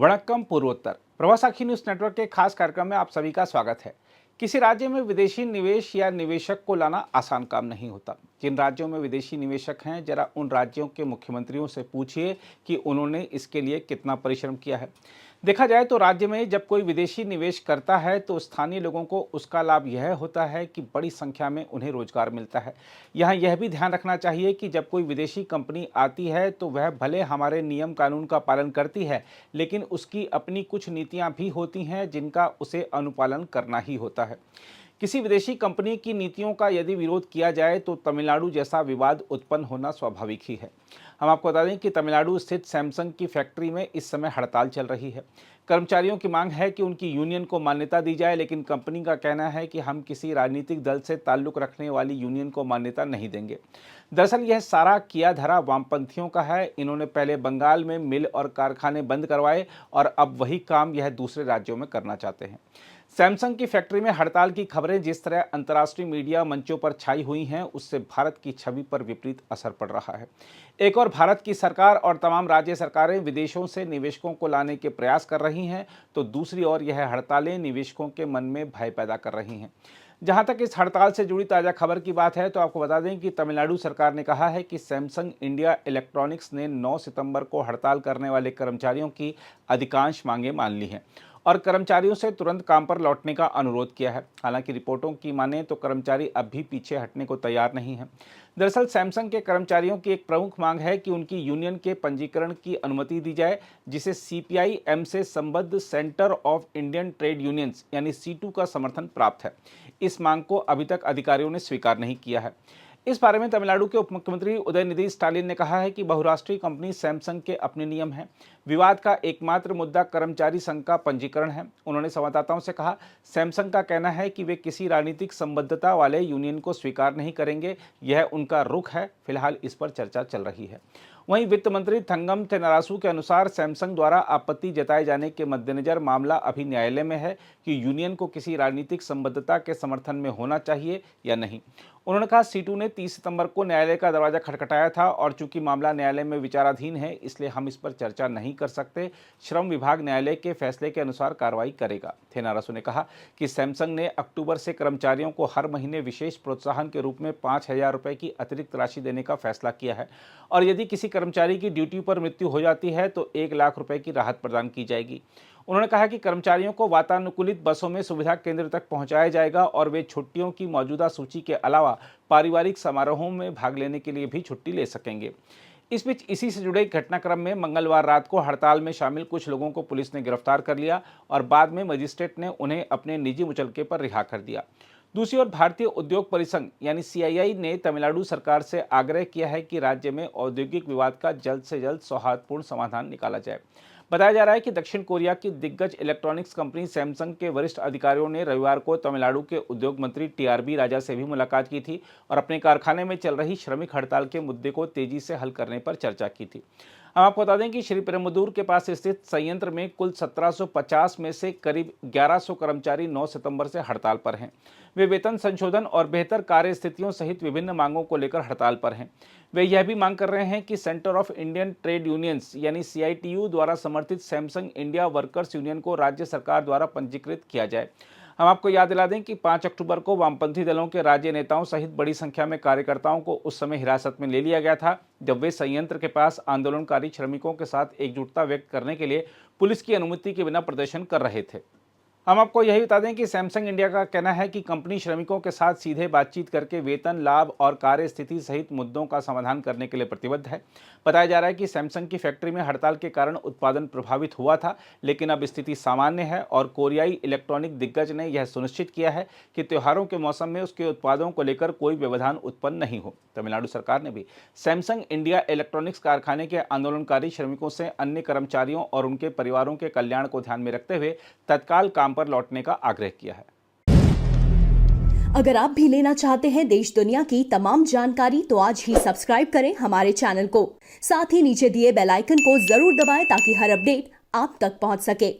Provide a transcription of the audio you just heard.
वणक्कम पूर्वोत्तर प्रवासाखी news network के खास कार्यक्रम में आप सभी का स्वागत है। किसी राज्य में विदेशी निवेश या निवेशक को लाना आसान काम नहीं होता। जिन राज्यों में विदेशी निवेशक हैं, जरा उन राज्यों के मुख्यमंत्रियों से पूछिए कि उन्होंने इसके लिए कितना परिश्रम किया है। देखा जाए तो राज्य में जब कोई विदेशी निवेश करता है तो स्थानीय लोगों को उसका लाभ यह होता है कि बड़ी संख्या में उन्हें रोजगार मिलता है। यहाँ यह भी ध्यान रखना चाहिए कि जब कोई विदेशी कंपनी आती है तो वह भले हमारे नियम कानून का पालन करती है, लेकिन उसकी अपनी कुछ नीतियाँ भी होती हैं जिनका उसे अनुपालन करना ही होता है। किसी विदेशी कंपनी की नीतियों का यदि विरोध किया जाए तो तमिलनाडु जैसा विवाद उत्पन्न होना स्वाभाविक ही है। हम आपको बता दें कि तमिलनाडु स्थित सैमसंग की फैक्ट्री में इस समय हड़ताल चल रही है। कर्मचारियों की मांग है कि उनकी यूनियन को मान्यता दी जाए, लेकिन कंपनी का कहना है कि हम किसी राजनीतिक दल से ताल्लुक रखने वाली यूनियन को मान्यता नहीं देंगे। दरअसल यह सारा किया धरा वामपंथियों का है। इन्होंने पहले बंगाल में मिल और कारखाने बंद करवाए और अब वही काम यह दूसरे राज्यों में करना चाहते हैं। सैमसंग की फैक्ट्री में हड़ताल की खबरें जिस तरह अंतर्राष्ट्रीय मीडिया मंचों पर छाई हुई हैं, उससे भारत की छवि पर विपरीत असर पड़ रहा है। एक और भारत की सरकार और तमाम राज्य सरकारें विदेशों से निवेशकों को लाने के प्रयास कर रही हैं, तो दूसरी ओर यह हड़तालें निवेशकों के मन में भय पैदा कर रही हैं। जहां तक इस हड़ताल से जुड़ी ताज़ा खबर की बात है तो आपको बता दें कि तमिलनाडु सरकार ने कहा है कि सैमसंग इंडिया इलेक्ट्रॉनिक्स ने 9 सितंबर को हड़ताल करने वाले कर्मचारियों की अधिकांश मांगें मान ली हैं और कर्मचारियों से तुरंत काम पर लौटने का अनुरोध किया है। हालांकि रिपोर्टों की माने तो कर्मचारी अब भी पीछे हटने को तैयार नहीं हैं। दरअसल सैमसंग के कर्मचारियों की एक प्रमुख मांग है कि उनकी यूनियन के पंजीकरण की अनुमति दी जाए, जिसे CPIM से संबद्ध centre of Indian trade unions यानी C2 का समर्थन प्राप्त है। इस मांग को अभी तक अधिकारियों ने स्वीकार नहीं किया है। इस बारे में तमिलनाडु के उप मुख्यमंत्री उदयनिधि स्टालिन ने कहा है कि बहुराष्ट्रीय कंपनी सैमसंग के अपने नियम हैं। विवाद का एकमात्र मुद्दा कर्मचारी संघ का पंजीकरण है। उन्होंने संवाददाताओं से कहा, सैमसंग का कहना है कि वे किसी राजनीतिक संबद्धता वाले यूनियन को स्वीकार नहीं करेंगे। यह उनका रुख है। फिलहाल इस पर चर्चा चल रही है। वहीं वित्त मंत्री थंगम तेनारासू के अनुसार सैमसंग द्वारा आपत्ति जताए जाने के मद्देनजर मामला अभी न्यायालय में है कि यूनियन को किसी राजनीतिक संबद्धता के समर्थन में होना चाहिए या नहीं। उन्होंने कहा, C2 ने 30 सितंबर को न्यायालय का दरवाजा खटखटाया था और चूंकि मामला न्यायालय में विचाराधीन है, इसलिए हम इस पर चर्चा नहीं कर सकते। श्रम विभाग न्यायालय के फैसले के अनुसार कार्रवाई करेगा। थेनारासू ने कहा कि सैमसंग ने अक्टूबर से कर्मचारियों को हर महीने विशेष प्रोत्साहन के रूप में 5,000 रुपये की अतिरिक्त राशि देने का फैसला किया है और यदि किसी कर्मचारी की ड्यूटी पर मृत्यु हो जाती है तो 1 लाख रुपए की राहत प्रदान की जाएगी। उन्होंने कहा कि कर्मचारियों को वातानुकूलित बसों में सुविधा केंद्र तक पहुंचाया जाएगा और वे छुट्टियों की मौजूदा सूची के अलावा पारिवारिक समारोहों में भाग लेने के लिए भी छुट्टी ले सकेंगे। इस बीच इसी से जुड़े घटनाक्रम में मंगलवार रात को हड़ताल में शामिल कुछ लोगों को पुलिस ने गिरफ्तार कर लिया और बाद में मजिस्ट्रेट ने उन्हें अपने निजी मुचलके पर रिहा कर दिया। दूसरी ओर भारतीय उद्योग परिसंघ यानी CII ने तमिलनाडु सरकार से आग्रह किया है कि राज्य में औद्योगिक विवाद का जल्द से जल्द सौहार्दपूर्ण समाधान निकाला जाए। बताया जा रहा है कि दक्षिण कोरिया की दिग्गज इलेक्ट्रॉनिक्स कंपनी सैमसंग के वरिष्ठ अधिकारियों ने रविवार को तमिलनाडु के उद्योग मंत्री TRB राजा से भी मुलाकात की थी और अपने कारखाने में चल रही श्रमिक हड़ताल के मुद्दे को तेजी से हल करने पर चर्चा की थी। हम आपको बता दें कि श्री पेरुम्बदूर के पास स्थित संयंत्र में कुल 1750 में से करीब 1100 कर्मचारी 9 सितंबर से हड़ताल पर हैं। वे वेतन संशोधन और बेहतर कार्य स्थितियों सहित विभिन्न मांगों को लेकर हड़ताल पर हैं। वे यह भी मांग कर रहे हैं कि centre of Indian trade unions यानी CITU द्वारा समर्थित सैमसंग इंडिया वर्कर्स यूनियन को राज्य सरकार द्वारा पंजीकृत किया जाए। हम आपको याद दिला दें कि 5 अक्टूबर को वामपंथी दलों के राज्य नेताओं सहित बड़ी संख्या में कार्यकर्ताओं को उस समय हिरासत में ले लिया गया था, जब वे संयंत्र के पास आंदोलनकारी श्रमिकों के साथ एकजुटता व्यक्त करने के लिए पुलिस की अनुमति के बिना प्रदर्शन कर रहे थे। हम आपको यही बता दें कि सैमसंग इंडिया का कहना है कि कंपनी श्रमिकों के साथ सीधे बातचीत करके वेतन, लाभ और कार्य स्थिति सहित मुद्दों का समाधान करने के लिए प्रतिबद्ध है। बताया जा रहा है कि सैमसंग की फैक्ट्री में हड़ताल के कारण उत्पादन प्रभावित हुआ था, लेकिन अब स्थिति सामान्य है और कोरियाई इलेक्ट्रॉनिक दिग्गज ने यह सुनिश्चित किया है कि त्योहारों के मौसम में उसके उत्पादों को लेकर कोई व्यवधान उत्पन्न नहीं हो। तमिलनाडु सरकार ने भी सैमसंग इंडिया इलेक्ट्रॉनिक्स कारखाने के आंदोलनकारी श्रमिकों से अन्य कर्मचारियों और उनके परिवारों के कल्याण को ध्यान में रखते हुए तत्काल काम पर लौटने का आग्रह किया है। अगर आप भी लेना चाहते हैं देश दुनिया की तमाम जानकारी तो आज ही सब्सक्राइब करें हमारे चैनल को। साथ ही नीचे दिए बेल आइकन को जरूर दबाएं ताकि हर अपडेट आप तक पहुंच सके।